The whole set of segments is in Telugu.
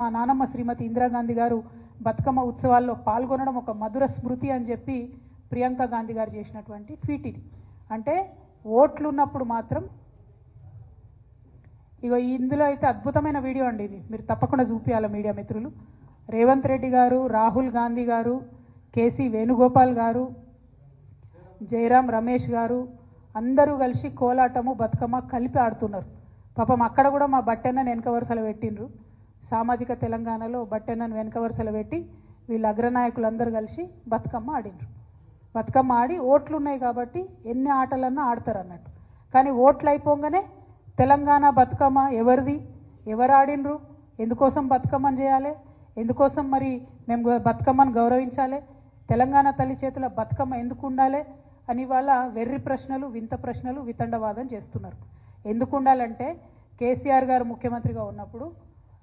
మా నానమ్మ శ్రీమతి ఇందిరాగాంధీ గారు బతుకమ్మ ఉత్సవాల్లో పాల్గొనడం ఒక మధుర స్మృతి అని చెప్పి ప్రియాంక గాంధీ గారు చేసినటువంటి ట్వీట్ ఇది. అంటే ఓట్లు ఉన్నప్పుడు మాత్రం ఇగో ఇందులో అయితే అద్భుతమైన వీడియో అండి, ఇది మీరు తప్పకుండా చూపించాలి మీడియా మిత్రులు. రేవంత్ రెడ్డి గారు, రాహుల్ గాంధీ గారు, కేసీ వేణుగోపాల్ గారు, జయరాం రమేష్ గారు అందరూ కలిసి కోలాటము బతుకమ్మ కలిపి ఆడుతున్నారు. పాపం అక్కడ కూడా మా బట్టెన్నను వెనక వరుసలో పెట్టిండ్రు. సామాజిక తెలంగాణలో బట్టెన్నను వెనక వరుసలో పెట్టి వీళ్ళ అగ్రనాయకులందరూ కలిసి బతుకమ్మ ఆడిండ్రు. బతుకమ్మ ఆడి ఓట్లు ఉన్నాయి కాబట్టి ఎన్ని ఆటలన్నా ఆడతారు అన్నట్టు. కానీ ఓట్లు అయిపోగానే తెలంగాణ బతుకమ్మ ఎవరిది, ఎవరు ఆడినరు, ఎందుకోసం బతుకమ్మని చేయాలి, ఎందుకోసం మరి మేము బతుకమ్మను గౌరవించాలి, తెలంగాణ తల్లి చేతుల బతుకమ్మ ఎందుకు ఉండాలి అని వాళ్ళ వెర్రి ప్రశ్నలు, వింత ప్రశ్నలు, వితండవాదం చేస్తున్నారు. ఎందుకు ఉండాలంటే కేసీఆర్ గారు ముఖ్యమంత్రిగా ఉన్నప్పుడు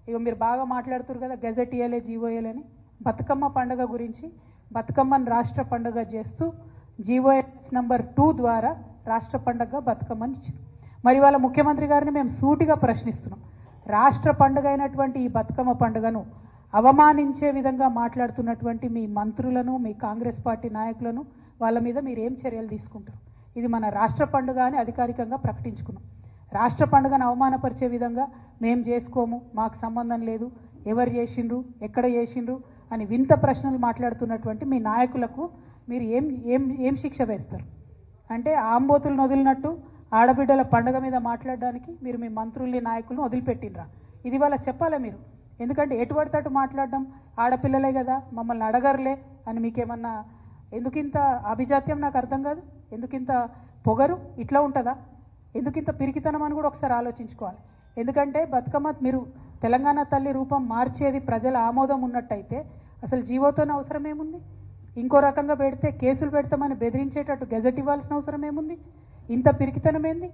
ఇక మీరు బాగా మాట్లాడుతున్నారు కదా, గెజెట్ ఇయ్యలే, జీవో ఇయ్యలేని బతుకమ్మ పండుగ గురించి బతుకమ్మను రాష్ట్ర పండుగ చేస్తూ జీవోఎస్ నంబర్ 2 ద్వారా రాష్ట్ర పండుగ బతుకమ్మని ఇచ్చారు. మరి వాళ్ళ ముఖ్యమంత్రి గారిని మేము సూటిగా ప్రశ్నిస్తున్నాం. రాష్ట్ర పండుగ అయినటువంటి ఈ బతుకమ్మ పండుగను అవమానించే విధంగా మాట్లాడుతున్నటువంటి మీ మంత్రులను, మీ కాంగ్రెస్ పార్టీ నాయకులను వాళ్ళ మీద మీరు ఏం చర్యలు తీసుకుంటారు? ఇది మన రాష్ట్ర పండుగ అని అధికారికంగా ప్రకటించుకున్నాం. రాష్ట్ర పండుగను అవమానపరిచే విధంగా మేము చేసుకోము, మాకు సంబంధం లేదు, ఎవరు చేసిండ్రు, ఎక్కడ చేసిండ్రు అని వింత ప్రశ్నలు మాట్లాడుతున్నటువంటి మీ నాయకులకు మీరు ఏం ఏం ఏం శిక్ష వేస్తారు? అంటే ఆంబోతులను వదిలినట్టు ఆడబిడ్డల పండుగ మీద మాట్లాడడానికి మీరు మీ మంత్రుల్ని, నాయకులను వదిలిపెట్టినరా? ఇది వాళ్ళ చెప్పాలి మీరు. ఎందుకంటే ఎటు పడితే మాట్లాడడం, ఆడపిల్లలే కదా మమ్మల్ని అడగర్లే అని మీకేమన్నా ఎందుకింత అభిజాత్యం నాకు అర్థం కాదు. ఎందుకింత పొగరు, ఇట్లా ఉంటుందా? ఎందుకింత పిరికితనం అని కూడా ఒకసారి ఆలోచించుకోవాలి. ఎందుకంటే బతుకమ్మ మీరు తెలంగాణ తల్లి రూపం మార్చేది ప్రజల ఆమోదం ఉన్నట్టయితే అసలు జీవోతోనే అవసరం ఏముంది? ఇంకో రకంగా పెడితే కేసులు పెడతామని బెదిరించేటట్టు గెజెట్ ఇవ్వాల్సిన అవసరం ఏముంది? ఇంత పిరికితనం ఏంది?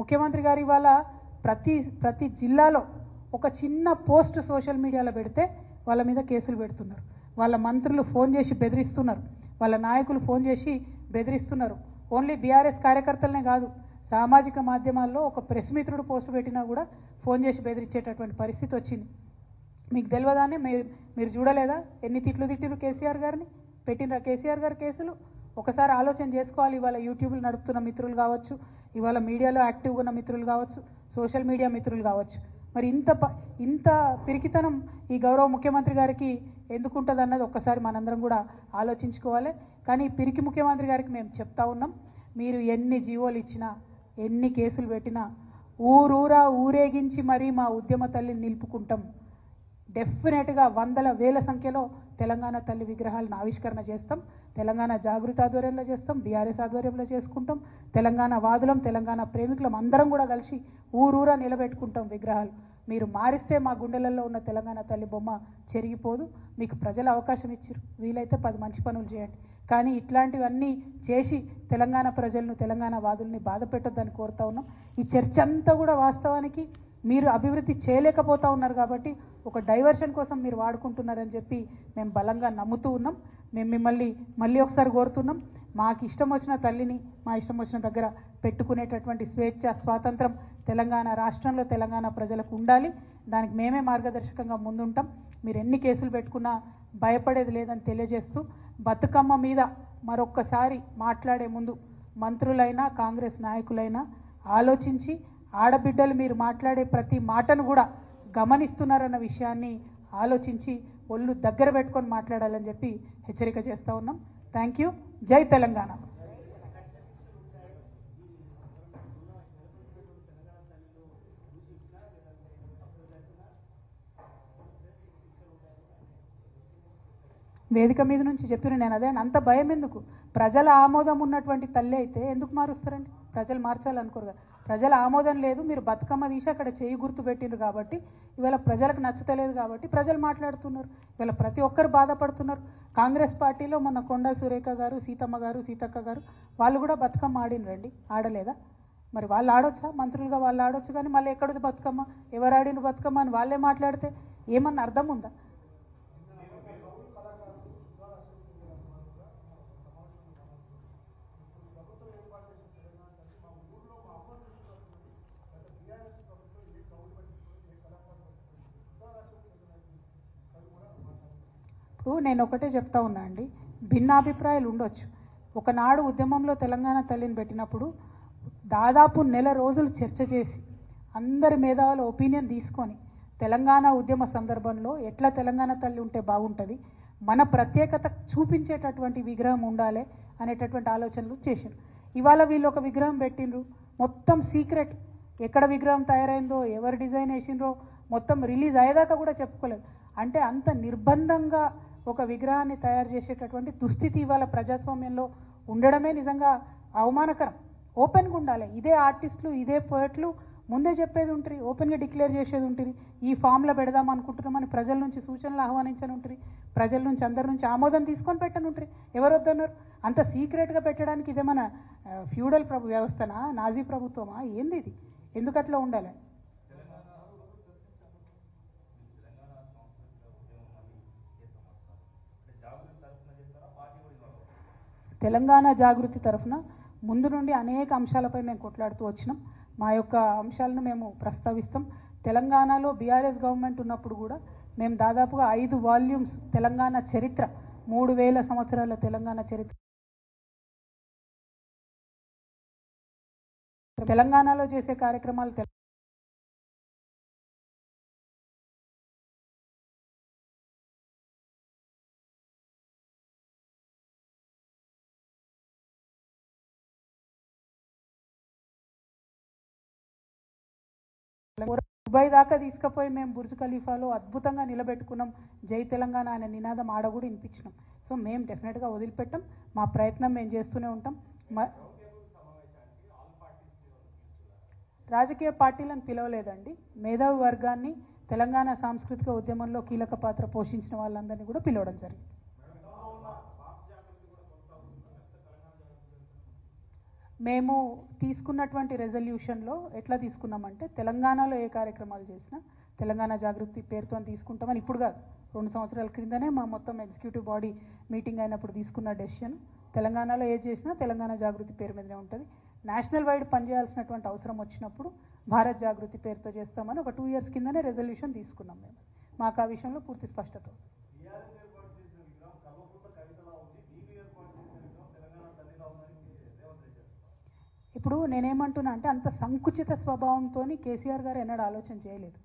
ముఖ్యమంత్రి గారు ఇవాళ ప్రతి జిల్లాలో ఒక చిన్న పోస్ట్ సోషల్ మీడియాలో పెడితే వాళ్ళ మీద కేసులు పెడుతున్నారు. వాళ్ళ మంత్రులు ఫోన్ చేసి బెదిరిస్తున్నారు, వాళ్ళ నాయకులు ఫోన్ చేసి బెదిరిస్తున్నారు. ఓన్లీ బీఆర్ఎస్ కార్యకర్తలనే కాదు, సామాజిక మాధ్యమాల్లో ఒక ప్రెస్ మిత్రుడు పోస్ట్ పెట్టినా కూడా ఫోన్ చేసి బెదిరించేటటువంటి పరిస్థితి వచ్చింది. మీకు తెలియదానే మీరు చూడలేదా ఎన్ని తిట్లు తిట్టిరు కేసీఆర్ గారిని? పెట్టినరా కేసీఆర్ గారు కేసులు? ఒకసారి ఆలోచన చేసుకోవాలి. ఇవాళ యూట్యూబ్లు నడుపుతున్న మిత్రులు కావచ్చు, ఇవాళ మీడియాలో యాక్టివ్గా ఉన్న మిత్రులు కావచ్చు, సోషల్ మీడియా మిత్రులు కావచ్చు, మరి ఇంత పిరికితనం ఈ గౌరవ ముఖ్యమంత్రి గారికి ఎందుకుంటుంది అన్నది ఒక్కసారి మనందరం కూడా ఆలోచించుకోవాలి. కానీ పిరికి ముఖ్యమంత్రి గారికి మేము చెప్తా ఉన్నాం, మీరు ఎన్ని జీవోలు ఇచ్చినా, ఎన్ని కేసులు పెట్టినా ఊరూరా ఊరేగించి మరీ మా ఉద్యమ తల్లిని నిలుపుకుంటాం. డెఫినెట్గా వందల వేల సంఖ్యలో తెలంగాణ తల్లి విగ్రహాలను ఆవిష్కరణ చేస్తాం. తెలంగాణ జాగృతి ఆధ్వర్యంలో చేస్తాం, బీఆర్ఎస్ ఆధ్వర్యంలో చేసుకుంటాం. తెలంగాణ వాదులం, తెలంగాణ ప్రేమికులం అందరం కూడా కలిసి ఊరూరా నిలబెట్టుకుంటాం విగ్రహాలు. మీరు మారిస్తే మా గుండెలలో ఉన్న తెలంగాణ తల్లి బొమ్మ చెరిగిపోదు. మీకు ప్రజలు అవకాశం ఇచ్చారు, వీలైతే 10 మంచి పనులు చేయండి. కానీ ఇట్లాంటివన్నీ చేసి తెలంగాణ ప్రజలను, తెలంగాణ వాదుల్ని బాధ పెట్టొద్దని కోరుతా ఉన్నాం. ఈ చర్చ అంతా కూడా వాస్తవానికి మీరు అభివృద్ధి చేయలేకపోతా ఉన్నారు కాబట్టి ఒక డైవర్షన్ కోసం మీరు వాడుకుంటున్నారని చెప్పి మేము బలంగా నమ్ముతూ ఉన్నాం. మేము మిమ్మల్ని మళ్ళీ ఒకసారి కోరుతున్నాం, మాకు ఇష్టం వచ్చిన తల్లిని మా ఇష్టం వచ్చిన దగ్గర పెట్టుకునేటటువంటి స్వేచ్ఛ, స్వాతంత్రం తెలంగాణ రాష్ట్రంలో తెలంగాణ ప్రజలకు ఉండాలి. దానికి మేమే మార్గదర్శకంగా ముందుంటాం. మీరు ఎన్ని కేసులు పెట్టుకున్నా భయపడేది లేదని తెలియజేస్తూ, బతుకమ్మ మీద మరొక్కసారి మాట్లాడే ముందు మంత్రులైనా, కాంగ్రెస్ నాయకులైనా ఆలోచించి ఆడబిడ్డలు మీరు మాట్లాడే ప్రతి మాటను కూడా గమనిస్తున్నారన్న విషయాన్ని ఆలోచించి ఒళ్ళు దగ్గర పెట్టుకొని మాట్లాడాలని చెప్పి హెచ్చరిక చేస్తూ ఉన్నాం. Thank you. జై తెలంగాణ. వేదిక మీద నుంచి చెప్పిన నేను అదే, అంత భయం ఎందుకు? ప్రజల ఆమోదం ఉన్నటువంటి తల్లి అయితే ఎందుకు మారుస్తారండి? ప్రజలు మార్చాలనుకోరు కదా. ప్రజల ఆమోదం లేదు, మీరు బతుకమ్మ తీసి అక్కడ చేయి గుర్తు పెట్టిండ్రు కాబట్టి ఇవాళ ప్రజలకు నచ్చుతలేదు కాబట్టి ప్రజలు మాట్లాడుతున్నారు. ఇవాళ ప్రతి ఒక్కరు బాధపడుతున్నారు. కాంగ్రెస్ పార్టీలో మొన్న కొండా సురేఖ గారు, సీతమ్మ గారు, సీతక్క గారు వాళ్ళు కూడా బతుకమ్మ ఆడినరండి, ఆడలేదా? మరి వాళ్ళు ఆడొచ్చా? మంత్రులుగా వాళ్ళు ఆడొచ్చు, కానీ మళ్ళీ ఎక్కడిది బతుకమ్మ, ఎవరు ఆడిన బతుకమ్మ అని వాళ్ళే మాట్లాడితే ఏమన్నా అర్థం ఉందా? నేను ఒకటే చెప్తా ఉన్నా అండి, భిన్నాభిప్రాయాలు ఉండొచ్చు. ఒకనాడు ఉద్యమంలో తెలంగాణ తల్లిని పెట్టినప్పుడు దాదాపు నెల రోజులు చర్చ చేసి అందరి మేధావుల ఒపీనియన్ తీసుకొని తెలంగాణ ఉద్యమ సందర్భంలో ఎట్లా తెలంగాణ తల్లి ఉంటే బాగుంటుంది, మన ప్రత్యేకత చూపించేటటువంటి విగ్రహం ఉండాలి అనేటటువంటి ఆలోచనలు చేశారు. ఇవాళ వీళ్ళు ఒక విగ్రహం పెట్టిండ్రు, మొత్తం సీక్రెట్, ఎక్కడ విగ్రహం తయారైందో ఎవరు డిజైన్ వేసిండ్రో మొత్తం రిలీజ్ అయ్యేదాకా కూడా చెప్పుకోలేదు. అంటే అంత నిర్బంధంగా ఒక విగ్రహాన్ని తయారు చేసేటటువంటి దుస్థితి ఇవాళ ప్రజాస్వామ్యంలో ఉండడమే నిజంగా అవమానకరం. ఓపెన్గా ఉండాలి. ఇదే ఆర్టిస్టులు, ఇదే పోయట్లు ముందే చెప్పేది ఉంటుంది, ఓపెన్గా డిక్లేర్ చేసేది ఉంటుంది. ఈ ఫామ్లో పెడదాం అనుకుంటున్నామని ప్రజల నుంచి సూచనలు ఆహ్వానించని ఉంటుంది, ప్రజల నుంచి అందరి నుంచి ఆమోదం తీసుకొని పెట్టని ఉంటుంది. ఎవరు వద్దన్నారు? అంత సీక్రెట్గా పెట్టడానికి ఇదేమన్నా ఫ్యూడల్ వ్యవస్థనా, నాజీ ప్రభుత్వమా, ఏంది ఇది? ఎందుకు అట్లా ఉండాలి? తెలంగాణ జాగృతి తరఫున ముందు నుండి అనేక అంశాలపై మేము కొట్లాడుతూ వచ్చినాం. మా యొక్క అంశాలను మేము ప్రస్తావిస్తాం. తెలంగాణలో బీఆర్ఎస్ గవర్నమెంట్ ఉన్నప్పుడు కూడా మేము దాదాపుగా 5 వాల్యూమ్స్ తెలంగాణ చరిత్ర, 3000 సంవత్సరాల తెలంగాణ చరిత్ర, తెలంగాణలో చేసే కార్యక్రమాలు దుబాయ్ దాకా తీసుకుపోయి మేము బుర్జ్ ఖలీఫాలో అద్భుతంగా నిలబెట్టుకున్నాం. జై తెలంగాణ అనే నినాదం ఆడ కూడా వినిపించినాం. సో మేము డెఫినెట్గా వదిలిపెట్టాం. మా ప్రయత్నం మేము చేస్తూనే ఉంటాం. రాజకీయ పార్టీలను పిలవలేదండి. మేధావి వర్గాన్ని, తెలంగాణ సాంస్కృతిక ఉద్యమంలో కీలక పాత్ర పోషించిన వాళ్ళందరినీ కూడా పిలవడం జరిగింది. మేము తీసుకున్నటువంటి రెజల్యూషన్లో ఎట్లా తీసుకున్నామంటే, తెలంగాణలో ఏ కార్యక్రమాలు చేసినా తెలంగాణ జాగృతి పేరుతో తీసుకుంటామని ఇప్పుడు కాదు, 2 సంవత్సరాల క్రిందనే మా మొత్తం ఎగ్జిక్యూటివ్ బాడీ మీటింగ్ అయినప్పుడు తీసుకున్న డెసిషన్. తెలంగాణలో ఏ చేసినా తెలంగాణ జాగృతి పేరు మీదనే ఉంటుంది. నేషనల్ వైడ్ పనిచేయాల్సినటువంటి అవసరం వచ్చినప్పుడు భారత్ జాగృతి పేరుతో చేస్తామని ఒక 2 ఇయర్స్ కిందనే రెజల్యూషన్ తీసుకున్నాం. మేము మాకు ఆ విషయంలో పూర్తి స్పష్టత. ఇప్పుడు నేనేమంటున్నా అంటే, అంత సంకుచిత స్వభావంతో కేసీఆర్ గారు ఎన్నడూ ఆలోచన చేయలేదు.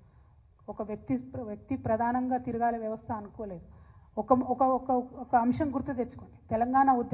ఒక వ్యక్తి ప్రధానంగా తిరగాల వ్యవస్థ అనుకోలేదు. ఒక అంశం గుర్తు తెచ్చుకోండి, తెలంగాణ ఉద్యమం